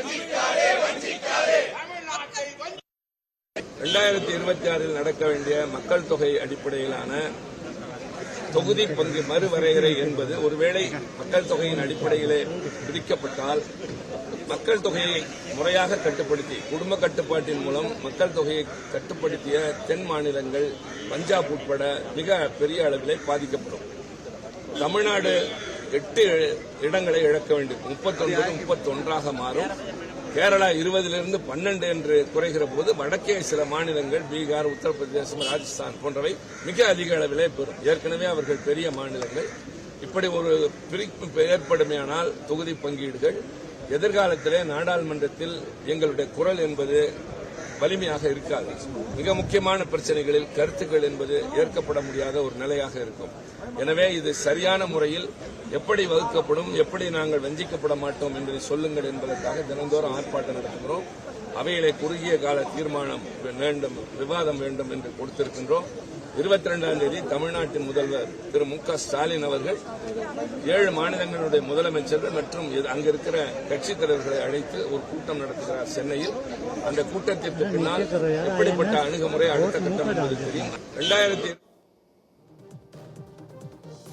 2026 நடக்க வேண்டிய மக்கள் தொகை அடிப்படையிலான தொகுதி பங்கு மறுவரையறை என்பது ஒருவேளை மக்கள் தொகையின் அடிப்படையிலே பிரிக்கப்பட்டால் மக்கள் தொகையை முறையாக கட்டுப்படுத்தி குடும்ப கட்டுப்பாட்டின் மூலம் மக்கள் தொகையை கட்டுப்படுத்திய தென் மாநிலங்கள் பஞ்சாப் உட்பட மிக பெரிய அளவிலே பாதிக்கப்படும். தமிழ்நாடு 8 இடங்களை இழக்க வேண்டும். 39 மாறும். கேரளா 20 12 என்று குறைகிற போது வடக்கே சில மாநிலங்கள் பீகார், உத்தரப்பிரதேசம், ராஜஸ்தான் போன்றவை மிக அதிக அளவிலே பெறும். ஏற்கனவே அவர்கள் பெரிய மாநிலங்கள். இப்படி ஒரு பிரிப்பு ஏற்படுமையானால் தொகுதி பங்கீடுகள் எதிர்காலத்திலே நாடாளுமன்றத்தில் எங்களுடைய குரல் என்பது வலிமையாக இருக்காது. மிக முக்கியமான பிரச்சனைகளில் கருத்துக்கள் என்பது ஏற்கப்பட முடியாத ஒரு நிலையாக இருக்கும். எனவே இது சரியான முறையில் எப்படி வகுக்கப்படும், எப்படி நாங்கள் வஞ்சிக்கப்பட மாட்டோம் என்பதை சொல்லுங்கள் என்பதற்காக தினந்தோறும் ஆர்ப்பாட்டம் நடத்துகிறோம். அவையிலே குறுகிய கால தீர்மானம் வேண்டும், விவாதம் வேண்டும் என்று கொடுத்திருக்கின்றோம். 22ஆம் தேதி தமிழ்நாட்டின் முதல்வர் திரு மு.க. ஸ்டாலின் அவர்கள் 7 மாநிலங்களுடைய முதலமைச்சர்கள் மற்றும் அங்கிருக்கிற கட்சித் தலைவர்களை அழைத்து ஒரு கூட்டம் நடத்துகிறார் சென்னையில். அந்த கூட்டத்திற்கு பின்னால் எப்படிப்பட்ட அணுகுமுறை அடுத்த கட்டம் என்பது தெரியும்.